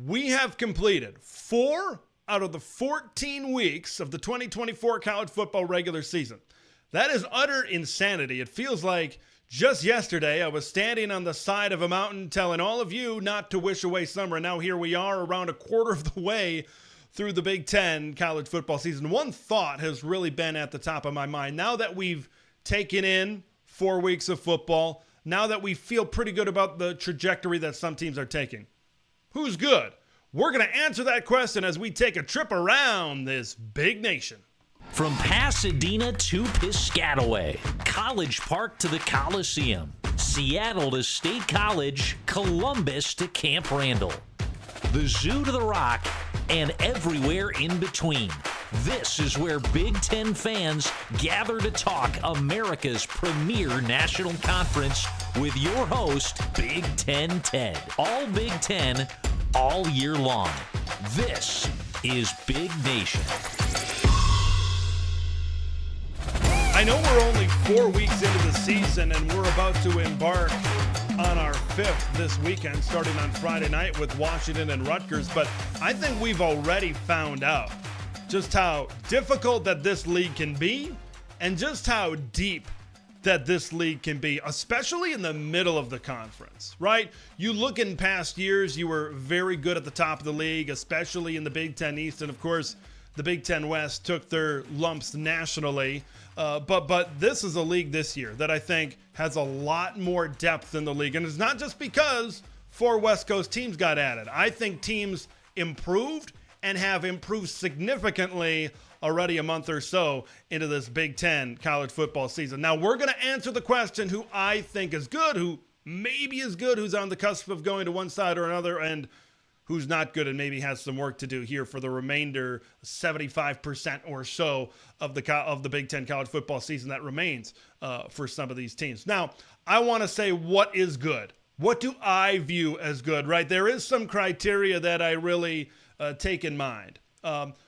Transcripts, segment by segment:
We have completed 4 out of the 14 weeks of the 2024 college football regular season. That is utter insanity. It feels like just yesterday I was standing on the side of a mountain telling all of you not to wish away summer. And now here we are around a quarter of the way through the Big Ten college football season. One thought has really been at the top of my mind. Now that we've taken in 4 weeks of football, now that we feel pretty good about the trajectory that some teams are taking, who's good? We're going to answer that question as we take a trip around this big nation. From Pasadena to Piscataway, College Park to the Coliseum, Seattle to State College, Columbus to Camp Randall, the Zoo to the Rock, and everywhere in between. This is where Big Ten fans gather to talk America's premier national conference with your host, Big Ten Ted. All Big Ten, all year long. This is Big Nation. I know we're only 4 weeks into the season and we're about to embark on our 5th this weekend, starting on Friday night with Washington and Rutgers, but I think we've already found out just how difficult that this league can be and just how deep that this league can be, especially in the middle of the conference, right? You look in past years, you were very good at the top of the league, especially in the Big Ten East, and of course, the Big Ten West took their lumps nationally. But this is a league this year that I think has a lot more depth in the league. And it's not just because 4 West Coast teams got added. I think teams improved and have improved significantly already a month or so into this Big Ten college football season. Now, we're going to answer the question who I think is good, who maybe is good, who's on the cusp of going to one side or another, and who's not good and maybe has some work to do here for the remainder 75% or so of the Big Ten college football season that remains for some of these teams. Now, I want to say what is good. What do I view as good, right? There is some criteria that I really take in mind.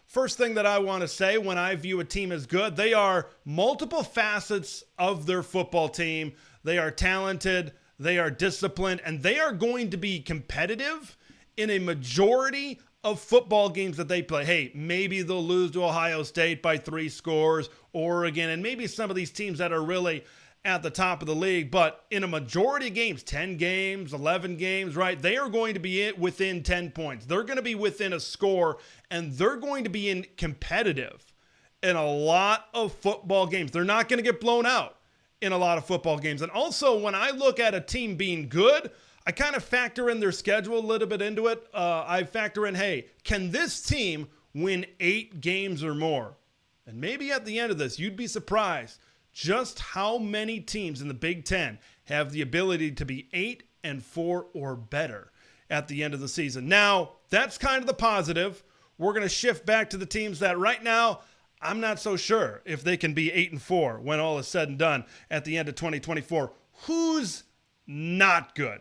First thing that I want to say when I view a team as good, they are multiple facets of their football team. They are talented, they are disciplined, and they are going to be competitive in a majority of football games that they play. Hey, maybe they'll lose to Ohio State by 3 scores, Oregon, and maybe some of these teams that are really at the top of the league. But in a majority of games, 10 games, 11 games, right, they are going to be within 10 points. They're going to be within a score, and they're going to be competitive in a lot of football games. They're not going to get blown out in a lot of football games. And also, when I look at a team being good, I kind of factor in their schedule a little bit into it. I factor in, hey, can this team win 8 games or more? And maybe at the end of this, you'd be surprised just how many teams in the Big Ten have the ability to be 8-4 or better at the end of the season. Now, that's kind of the positive. We're going to shift back to the teams that right now, I'm not so sure if they can be 8-4 when all is said and done at the end of 2024. Who's not good?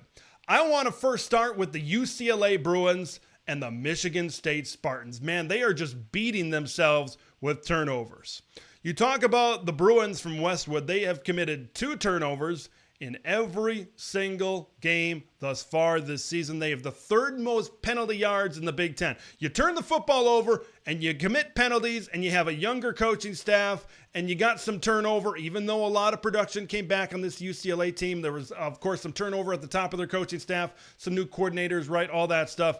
I want to first start with the UCLA Bruins and the Michigan State Spartans. Man, they are just beating themselves with turnovers. You talk about the Bruins from Westwood. They have committed 2 turnovers in every single game thus far this season. They have the 3rd most penalty yards in the Big Ten. You turn the football over and you commit penalties and you have a younger coaching staff and you got some turnover, even though a lot of production came back on this UCLA team. There was, of course, some turnover at the top of their coaching staff, some new coordinators, right, all that stuff.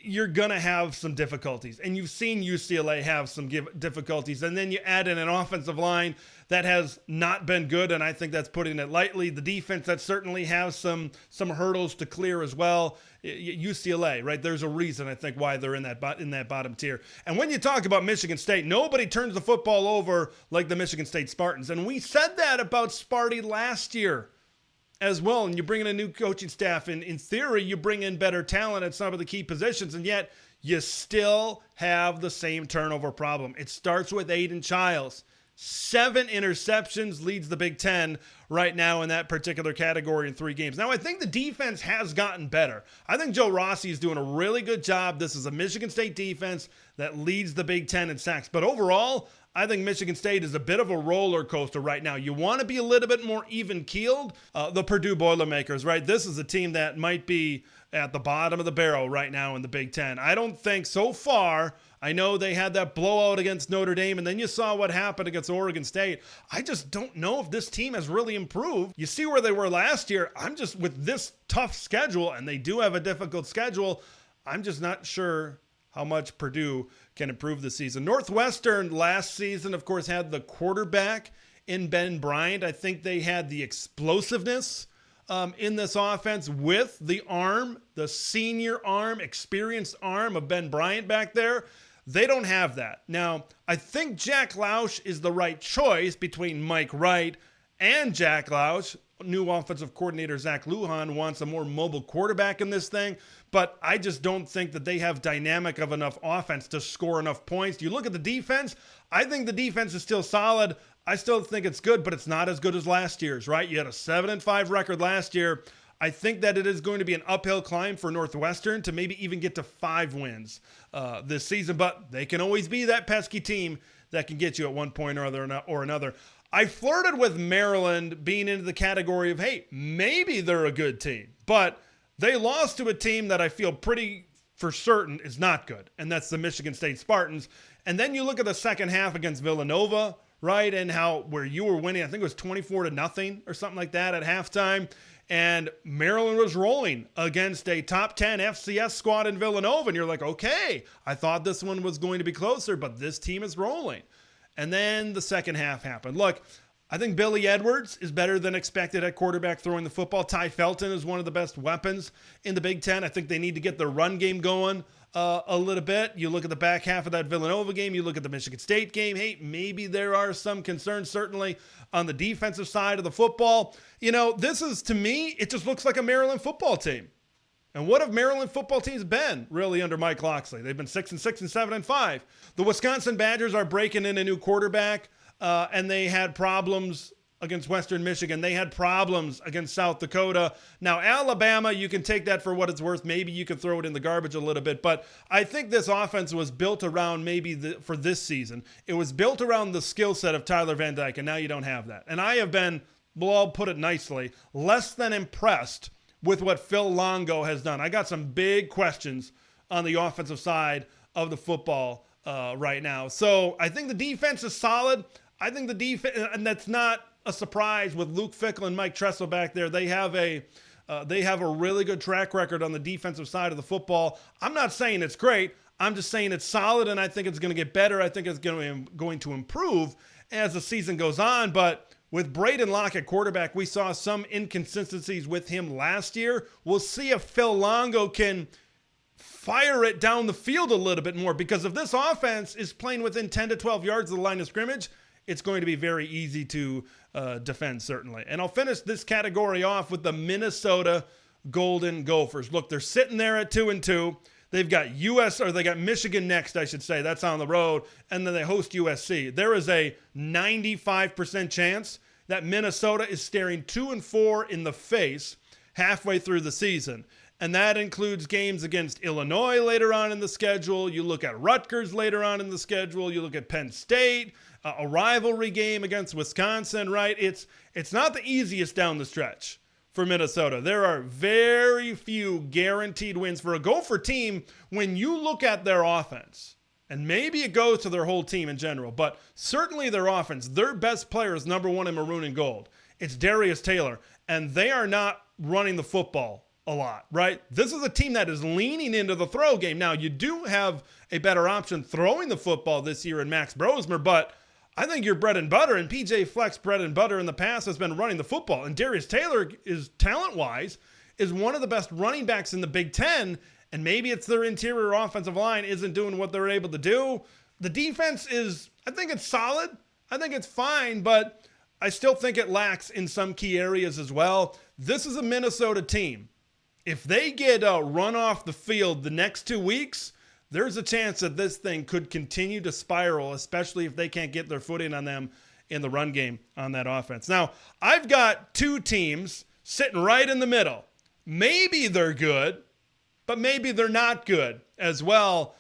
You're going to have some difficulties. And you've seen UCLA have some difficulties. And then you add in an offensive line that has not been good, and I think that's putting it lightly. The defense that certainly has some hurdles to clear as well. UCLA, right? There's a reason, I think, why they're in that bottom tier. And when you talk about Michigan State, nobody turns the football over like the Michigan State Spartans. And we said that about Sparty last year as well. And you bring in a new coaching staff, and in theory, you bring in better talent at some of the key positions, and yet you still have the same turnover problem. It starts with Aiden Childs. 7 interceptions, leads the Big Ten right now in that particular category in 3 games. Now, I think the defense has gotten better. I think Joe Rossi is doing a really good job. This is a Michigan State defense that leads the Big Ten in sacks. But overall, I think Michigan State is a bit of a roller coaster right now. You want to be a little bit more even-keeled. The Purdue Boilermakers, right? This is a team that might be at the bottom of the barrel right now in the Big Ten. I don't think so far. I know they had that blowout against Notre Dame, and then you saw what happened against Oregon State. I just don't know if this team has really improved. You see where they were last year. I'm just, with this tough schedule, and they do have a difficult schedule, I'm just not sure how much Purdue can improve this season. Northwestern last season, of course, had the quarterback in Ben Bryant. I think they had the explosiveness in this offense with the arm, the senior arm, experienced arm of Ben Bryant back there. They don't have that. Now, I think Jack Lausch is the right choice between Mike Wright and Jack Lausch. New offensive coordinator Zach Lujan wants a more mobile quarterback in this thing, but I just don't think that they have dynamic of enough offense to score enough points. You look at the defense, I think the defense is still solid. I still think it's good, but it's not as good as last year's, right? You had a 7-5 record last year. I think that it is going to be an uphill climb for Northwestern to maybe even get to 5 wins this season, but they can always be that pesky team that can get you at one point or another. I flirted with Maryland being into the category of, hey, maybe they're a good team, but they lost to a team that I feel pretty for certain is not good, and that's the Michigan State Spartans. And then you look at the second half against Villanova, right, and how where you were winning, I think it was 24-0 or something like that at halftime, and Maryland was rolling against a top 10 FCS squad in Villanova, and you're like, okay, I thought this one was going to be closer, but this team is rolling. And then the second half happened. Look, I think Billy Edwards is better than expected at quarterback throwing the football. Ty Felton is one of the best weapons in the Big Ten. I think they need to get their run game going a little bit. You look at the back half of that Villanova game. You look at the Michigan State game. Hey, maybe there are some concerns, certainly on the defensive side of the football. You know, this is, to me, it just looks like a Maryland football team. And what have Maryland football teams been really under Mike Locksley? They've been 6-6 and 7-5. The Wisconsin Badgers are breaking in a new quarterback, and they had problems against Western Michigan. They had problems against South Dakota. Now, Alabama, you can take that for what it's worth. Maybe you can throw it in the garbage a little bit. But I think this offense was built around for this season. It was built around the skill set of Tyler Van Dyke, and now you don't have that. And I have been, well, I'll put it nicely, less than impressed with what Phil Longo has done. I got some big questions on the offensive side of the football right now. So I think the defense is solid. I think the defense, and that's not a surprise with Luke Fickell and Mike Tressel back there. They have a really good track record on the defensive side of the football. I'm not saying it's great. I'm just saying it's solid, and I think it's going to get better. I think it's going to improve as the season goes on. But with Braden Locke at quarterback, we saw some inconsistencies with him last year. We'll see if Phil Longo can fire it down the field a little bit more, because if this offense is playing within 10 to 12 yards of the line of scrimmage, it's going to be very easy to defend, certainly. And I'll finish this category off with the Minnesota Golden Gophers. Look, they're sitting there at 2-2. They've got they got Michigan next, I should say. That's on the road. And then they host USC. There is a 95% chance that Minnesota is staring 2-4 in the face halfway through the season. And that includes games against Illinois later on in the schedule. You look at Rutgers later on in the schedule. You look at Penn State, a rivalry game against Wisconsin, right? It's not the easiest down the stretch for Minnesota. There are very few guaranteed wins for a Gopher team when you look at their offense. And maybe it goes to their whole team in general, but certainly their offense, their best player is number one in maroon and gold. It's Darius Taylor, and they are not running the football a lot, right? This is a team that is leaning into the throw game. Now, you do have a better option throwing the football this year in Max Brosmer, but I think your bread and butter, and PJ Fleck's bread and butter in the past has been running the football. And Darius Taylor is, talent-wise, is one of the best running backs in the Big Ten, and maybe it's their interior offensive line isn't doing what they're able to do. The defense is, I think it's solid. I think it's fine, but I still think it lacks in some key areas as well. This is a Minnesota team. If they get run off the field the next 2 weeks, there's a chance that this thing could continue to spiral, especially if they can't get their footing on them in the run game on that offense. Now, I've got two teams sitting right in the middle. Maybe they're good, but maybe they're not good as well.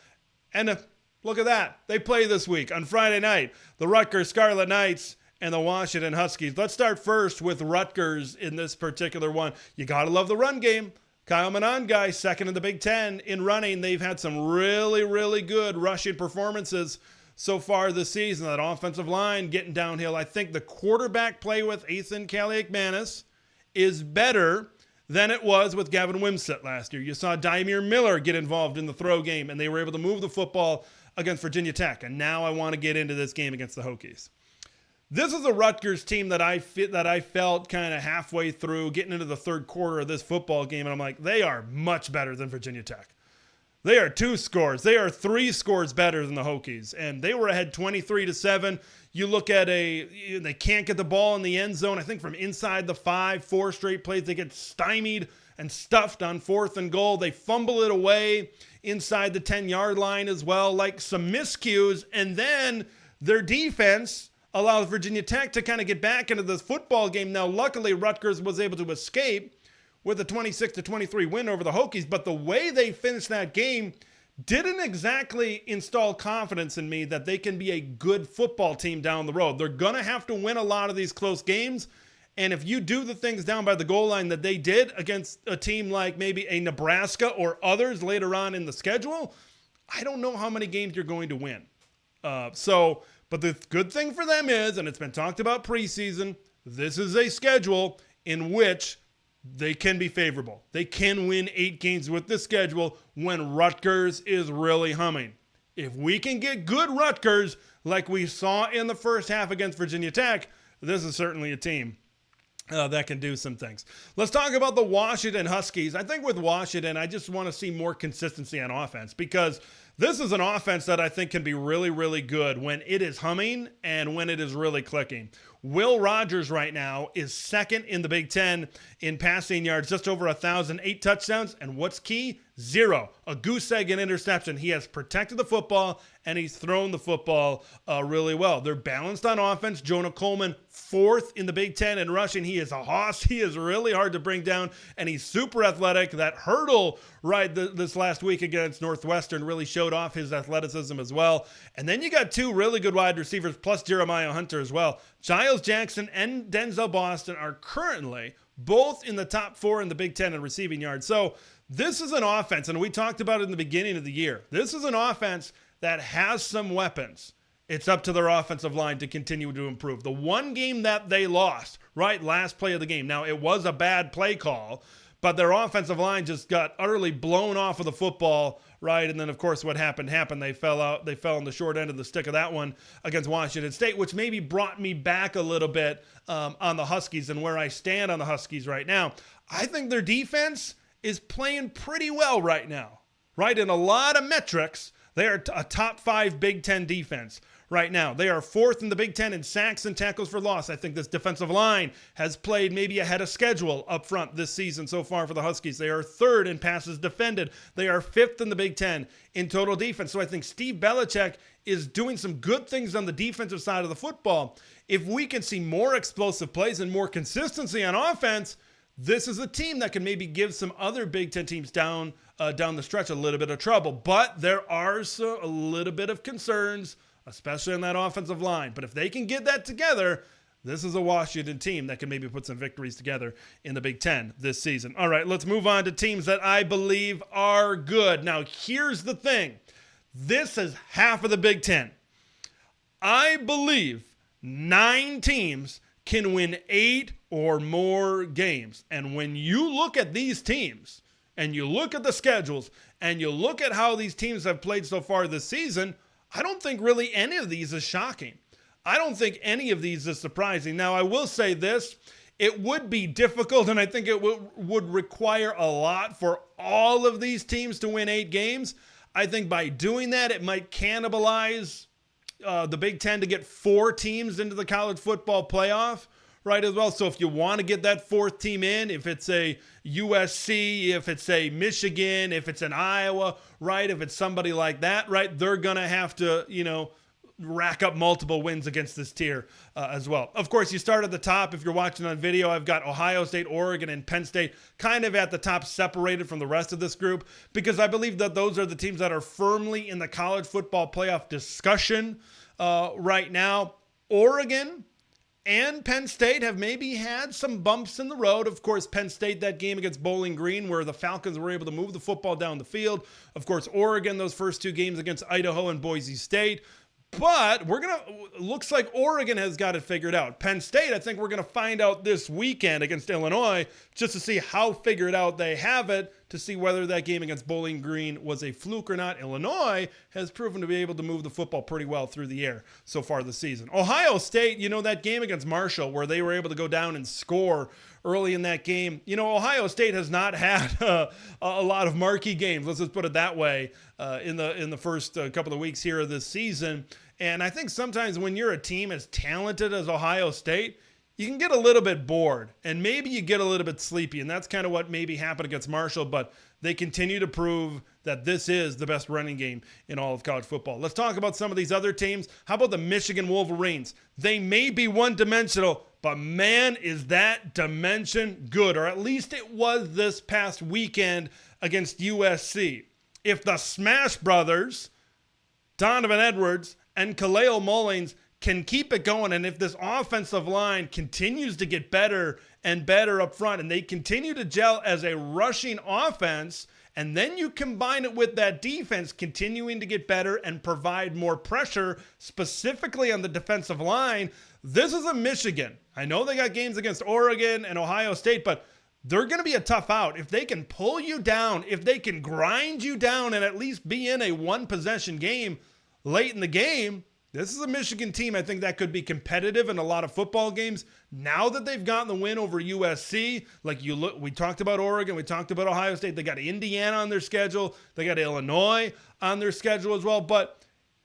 And look at that. They play this week on Friday night. The Rutgers Scarlet Knights and the Washington Huskies. Let's start first with Rutgers in this particular one. You got to love the run game. Kyle Monangai, second in the Big Ten in running. They've had some really, really good rushing performances so far this season. That offensive line getting downhill. I think the quarterback play with Ethan Kaliakmanis is better than it was with Gavin Wimsatt last year. You saw Dymere Miller get involved in the throw game, and they were able to move the football against Virginia Tech. And now I want to get into this game against the Hokies. This is a Rutgers team that I felt kind of halfway through getting into the third quarter of this football game, and I'm like, they are much better than Virginia Tech. They are 2 scores. They are 3 scores better than the Hokies, and they were ahead 23-7. You look at they can't get the ball in the end zone. I think from inside the 5, 4 straight plays, they get stymied and stuffed on 4th and goal. They fumble it away inside the 10-yard line as well, like some miscues, and then their defense allows Virginia Tech to kind of get back into this football game. Now, luckily, Rutgers was able to escape with a 26-23 win over the Hokies, but the way they finished that game didn't exactly install confidence in me that they can be a good football team down the road. They're going to have to win a lot of these close games, and if you do the things down by the goal line that they did against a team like maybe a Nebraska or others later on in the schedule, I don't know how many games you're going to win. But the good thing for them is, and it's been talked about preseason, this is a schedule in which they can be favorable. They can win 8 games with this schedule when Rutgers is really humming. If we can get good Rutgers like we saw in the first half against Virginia Tech, this is certainly a team that can do some things. Let's talk about the Washington Huskies. I think with Washington, I just want to see more consistency on offense because this is an offense that I think can be really, really good when it is humming and when it is really clicking. Will Rogers right now is second in the Big Ten in passing yards, just over 1,000, 8 touchdowns, and what's key? 0. A goose egg and interception. He has protected the football, and he's thrown the football really well. They're balanced on offense. Jonah Coleman, 4th in the Big Ten in rushing. He is a hoss. He is really hard to bring down, and he's super athletic. That hurdle right this last week against Northwestern really showed off his athleticism as well. And then you got 2 really good wide receivers, plus Jeremiah Hunter as well. Giles Jackson and Denzel Boston are currently both in the top 4 in the Big Ten in receiving yards. So this is an offense, and we talked about it in the beginning of the year. This is an offense that has some weapons. It's up to their offensive line to continue to improve. The one game that they lost, right, last play of the game. Now, it was a bad play call, but their offensive line just got utterly blown off of the football, right? And then, of course, what happened. They fell out. They fell on the short end of the stick of that one against Washington State, which maybe brought me back a little bit on the Huskies and where I stand on the Huskies right now. I think their defense is playing pretty well right now, right? In a lot of metrics, they are a top 5 Big Ten defense right now. They are 4th in the Big Ten in sacks and tackles for loss. I think this defensive line has played maybe ahead of schedule up front this season so far for the Huskies. They are 3rd in passes defended. They are 5th in the Big Ten in total defense. So I think Steve Belichick is doing some good things on the defensive side of the football. If we can see more explosive plays and more consistency on offense, this is a team that can maybe give some other Big Ten teams down the stretch a little bit of trouble. But there are a little bit of concerns, especially on that offensive line. But if they can get that together, this is a Washington team that can maybe put some victories together in the Big Ten this season. All right, let's move on to teams that I believe are good. Now, here's the thing. This is half of the Big Ten. I believe 9 teams can win 8 or more games. And when you look at these teams and you look at the schedules and you look at how these teams have played so far this season, I don't think really any of these is shocking. I don't think any of these is surprising. Now, I will say this. It would be difficult, and I think it would require a lot for all of these teams to win 8 games. I think by doing that, it might cannibalize the Big Ten to get 4 teams into the college football playoff, right, as well. So if you want to get that 4th team in, if it's a USC, if it's a Michigan, if it's an Iowa, right, if it's somebody like that, right, they're going to have to, rack up multiple wins against this tier as well. Of course, you start at the top. If you're watching on video, I've got Ohio State, Oregon, and Penn State kind of at the top, separated from the rest of this group, because I believe that those are the teams that are firmly in the college football playoff discussion right now. Oregon and Penn State have maybe had some bumps in the road. Of course, Penn State, that game against Bowling Green where the Falcons were able to move the football down the field. Of course, Oregon, those first two games against Idaho and Boise State. But looks like Oregon has got it figured out. Penn State, I think we're going to find out this weekend against Illinois just to see how figured out they have it, to see whether that game against Bowling Green was a fluke or not. Illinois has proven to be able to move the football pretty well through the air so far this season. Ohio State, that game against Marshall where they were able to go down and score early in that game. Ohio State has not had a lot of marquee games, let's just put it that way, in the first couple of weeks here of this season. And I think sometimes when you're a team as talented as Ohio State, you can get a little bit bored and maybe you get a little bit sleepy. And that's kind of what maybe happened against Marshall, but they continue to prove that this is the best running game in all of college football. Let's talk about some of these other teams. How about the Michigan Wolverines? They may be one-dimensional, but man, is that dimension good, or at least it was this past weekend against USC. If the Smash Brothers, Donovan Edwards and Kaleo Mullings, can keep it going, and if this offensive line continues to get better and better up front, and they continue to gel as a rushing offense, and then you combine it with that defense continuing to get better and provide more pressure, specifically on the defensive line, this is a Michigan. I know they got games against Oregon and Ohio State, but they're going to be a tough out. If they can pull you down, if they can grind you down and at least be in a one-possession game late in the game, this is a Michigan team, I think, that could be competitive in a lot of football games. Now that they've gotten the win over USC, we talked about Oregon, we talked about Ohio State, they got Indiana on their schedule, they got Illinois on their schedule as well. But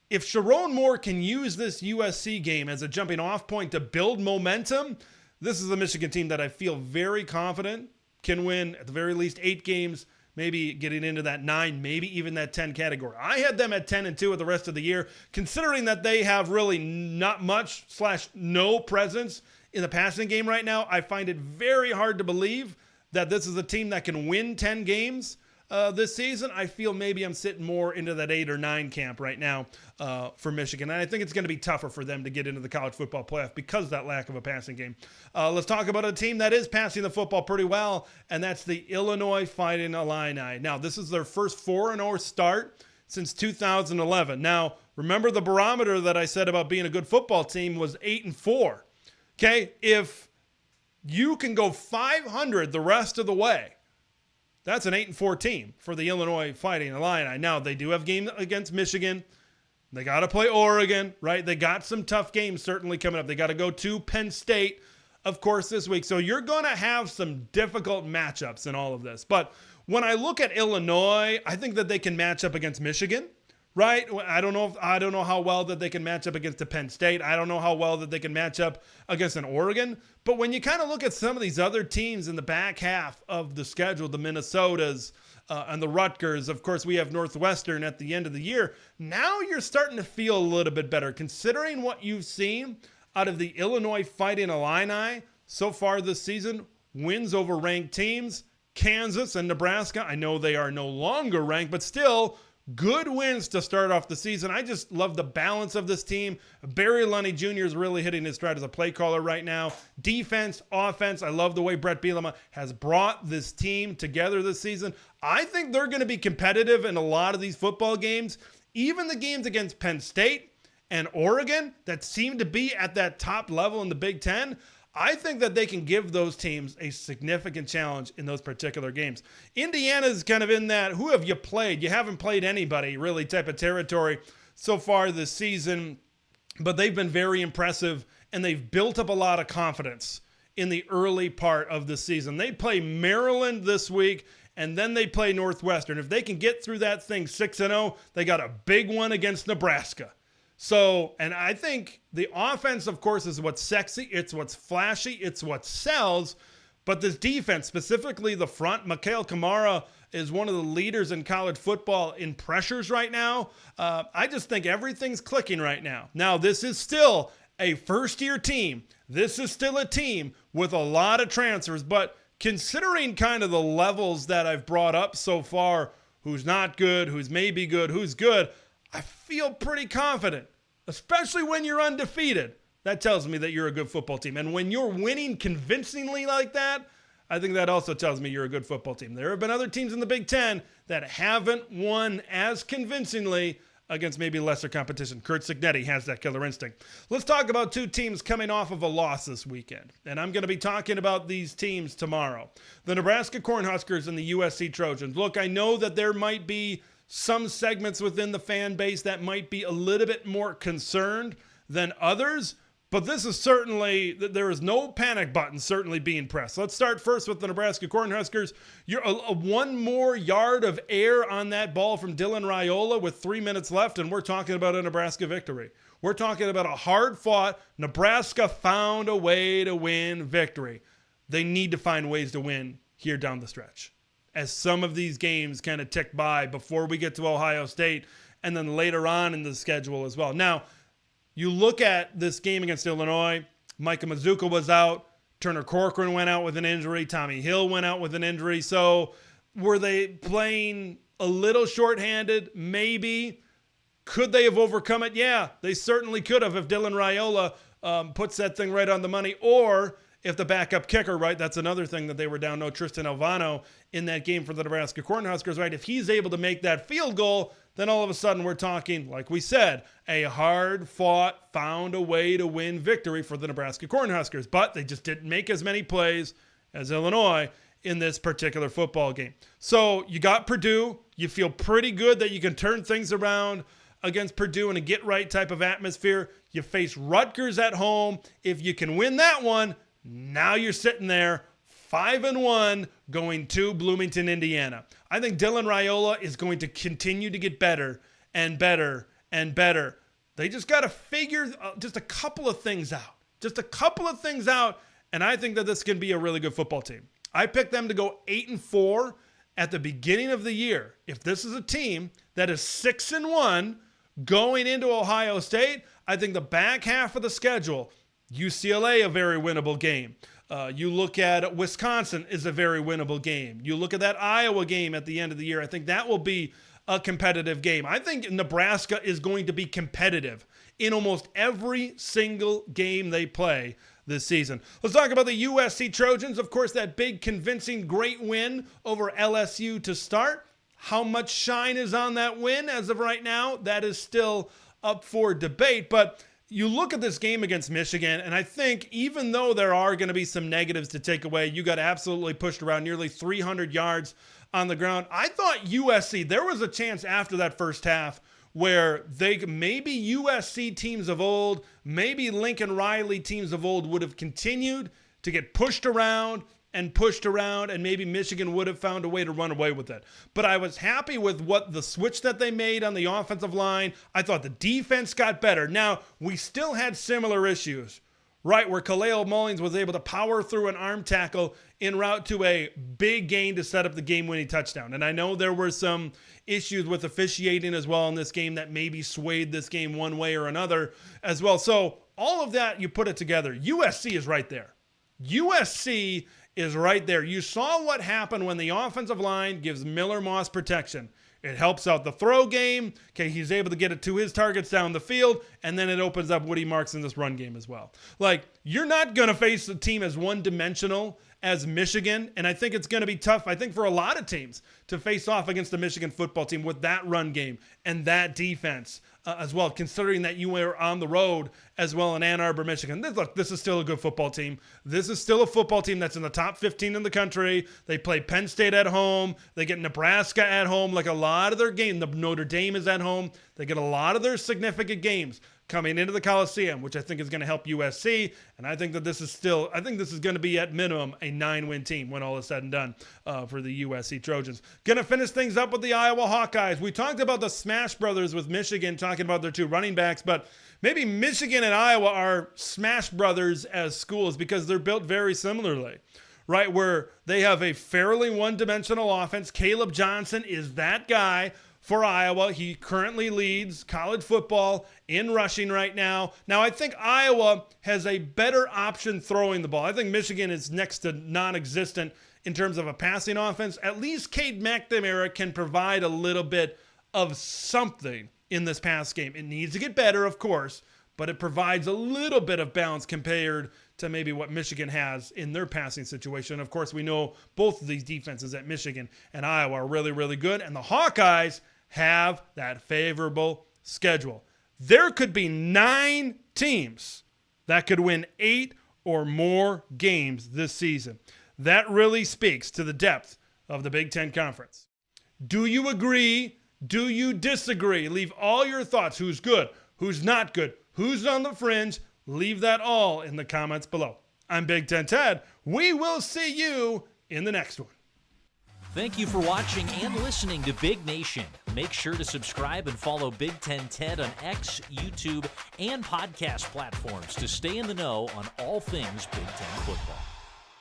if Sharon Moore can use this USC game as a jumping off point to build momentum, this is a Michigan team that I feel very confident can win at the very least 8 games, maybe getting into that 9, maybe even that 10 category. I had them at 10-2 at the rest of the year, considering that they have really not much / no presence in the passing game right now. I find it very hard to believe that this is a team that can win 10 games this season. I feel maybe I'm sitting more into that 8 or 9 camp right now for Michigan. And I think it's going to be tougher for them to get into the college football playoff because of that lack of a passing game. Let's talk about a team that is passing the football pretty well, and that's the Illinois Fighting Illini. Now, this is their first 4-0 start since 2011. Now, remember the barometer that I said about being a good football team was 8-4. Okay, if you can go 500 the rest of the way, that's an 8-4 team for the Illinois Fighting Illini. Now, they do have games against Michigan. They got to play Oregon, right? They got some tough games certainly coming up. They got to go to Penn State, of course, this week. So you're going to have some difficult matchups in all of this. But when I look at Illinois, I think that they can match up against Michigan, right? I don't know how well that they can match up against the Penn State. I don't know how well that they can match up against an Oregon. But when you kind of look at some of these other teams in the back half of the schedule, the Minnesotas and the Rutgers, of course, we have Northwestern at the end of the year. Now you're starting to feel a little bit better, considering what you've seen out of the Illinois Fighting Illini so far this season. Wins over ranked teams, Kansas and Nebraska. I know they are no longer ranked, but still good wins to start off the season. I just love the balance of this team. Barry Lunny Jr. is really hitting his stride as a play caller right now. Defense, offense, I love the way Brett Bielema has brought this team together this season. I think they're going to be competitive in a lot of these football games, even the games against Penn State and Oregon that seem to be at that top level in the Big Ten. I think that they can give those teams a significant challenge in those particular games. Indiana's kind of in that, who have you played? You haven't played anybody really type of territory so far this season, but they've been very impressive, and they've built up a lot of confidence in the early part of the season. They play Maryland this week, and then they play Northwestern. If they can get through that thing 6-0, they got a big one against Nebraska. So, and I think the offense, of course, is what's sexy. It's what's flashy. It's what sells. But this defense, specifically the front, Mikhail Kamara is one of the leaders in college football in pressures right now. I just think everything's clicking right now. Now, this is still a first-year team. This is still a team with a lot of transfers. But considering kind of the levels that I've brought up so far, who's not good, who's maybe good, who's good, I feel pretty confident, especially when you're undefeated. that tells me that you're a good football team. And when you're winning convincingly like that, I think that also tells me you're a good football team. There have been other teams in the Big Ten that haven't won as convincingly against maybe lesser competition. Kurt Cignetti has that killer instinct. Let's talk about two teams coming off of a loss this weekend. And I'm going to be talking about these teams tomorrow. The Nebraska Cornhuskers and the USC Trojans. Look, I know that there might be some segments within the fan base that might be a little bit more concerned than others. But this is certainly, there is no panic button certainly being pressed. Let's start first with the Nebraska Cornhuskers. You're one more yard of air on that ball from Dylan Raiola with 3 minutes left, and we're talking about a Nebraska victory. We're talking about a hard-fought, Nebraska found a way to win victory. They need to find ways to win here down the stretch, as some of these games kind of tick by before we get to Ohio State and then later on in the schedule as well. Now, you look at this game against Illinois, Micah Mazuka was out, Turner Corcoran went out with an injury, Tommy Hill went out with an injury. So were they playing a little shorthanded? Maybe. Could they have overcome it? Yeah, they certainly could have if Dylan Raiola puts that thing right on the money, or if the backup kicker, right, that's another thing that they were down, no Tristan Alvano in that game for the Nebraska Cornhuskers, right? If he's able to make that field goal, then all of a sudden we're talking, like we said, a hard-fought, found-a-way-to-win victory for the Nebraska Cornhuskers. But they just didn't make as many plays as Illinois in this particular football game. So you got Purdue. You feel pretty good that you can turn things around against Purdue in a get-right type of atmosphere. You face Rutgers at home. If you can win that one, now you're sitting there 5-1 going to Bloomington, Indiana. I think Dylan Raiola is going to continue to get better and better and better. They just got to figure just a couple of things out. Just a couple of things out, and I think that this can be a really good football team. I picked them to go 8-4 at the beginning of the year. If this is a team that is 6-1 going into Ohio State, I think the back half of the schedule, UCLA, a very winnable game. You look at Wisconsin is a very winnable game. You look at that Iowa game at the end of the year. I think that will be a competitive game. I think Nebraska is going to be competitive in almost every single game they play this season. Let's talk about the USC Trojans. Of course, that big, convincing, great win over LSU to start. How much shine is on that win as of right now? That is still up for debate, but you look at this game against Michigan, and I think even though there are going to be some negatives to take away, you got absolutely pushed around nearly 300 yards on the ground. I thought USC, there was a chance after that first half where maybe USC teams of old, maybe Lincoln Riley teams of old would have continued to get pushed around, and maybe Michigan would have found a way to run away with it. But I was happy with what the switch that they made on the offensive line. I thought the defense got better. Now, we still had similar issues, right, where Kaleo Mullings was able to power through an arm tackle en route to a big gain to set up the game-winning touchdown. And I know there were some issues with officiating as well in this game that maybe swayed this game one way or another as well. So all of that, you put it together. USC is right there. USC is right there. You saw what happened when the offensive line gives Miller Moss protection. It helps out the throw game. Okay, he's able to get it to his targets down the field, and then it opens up Woody Marks in this run game as well. Like, you're not going to face a team as one-dimensional as Michigan, and I think it's going to be tough, I think, for a lot of teams to face off against the Michigan football team with that run game and that defense as well, considering that you were on the road as well in Ann Arbor, Michigan. Look, this is still a good football team. This is still a football team that's in the top 15 in the country. They play Penn State at home. They get Nebraska at home. Like a lot of their games, the Notre Dame is at home. They get a lot of their significant games coming into the Coliseum, which I think is going to help USC. And I think that this is going to be at minimum a 9-win team when all is said and done for the USC Trojans. Going to finish things up with the Iowa Hawkeyes. We talked about the Smash Brothers with Michigan, talking about their two running backs, but maybe Michigan and Iowa are Smash Brothers as schools because they're built very similarly, right? Where they have a fairly one-dimensional offense. Caleb Johnson is that guy for Iowa. He currently leads college football in rushing right now. Now, I think Iowa has a better option throwing the ball. I think Michigan is next to non-existent in terms of a passing offense. At least Cade McNamara can provide a little bit of something in this pass game. It needs to get better, of course, but it provides a little bit of balance compared to maybe what Michigan has in their passing situation. Of course, we know both of these defenses at Michigan and Iowa are really, really good, and the Hawkeyes have that favorable schedule. There could be 9 teams that could win 8 or more games this season. That really speaks to the depth of the Big Ten Conference. Do you agree? Do you disagree? Leave all your thoughts. Who's good? Who's not good? Who's on the fringe? Leave that all in the comments below. I'm Big Ten Ted. We will see you in the next one. Thank you for watching and listening to Big Nation. Make sure to subscribe and follow Big Ten Ted on X, YouTube, and podcast platforms to stay in the know on all things Big Ten football.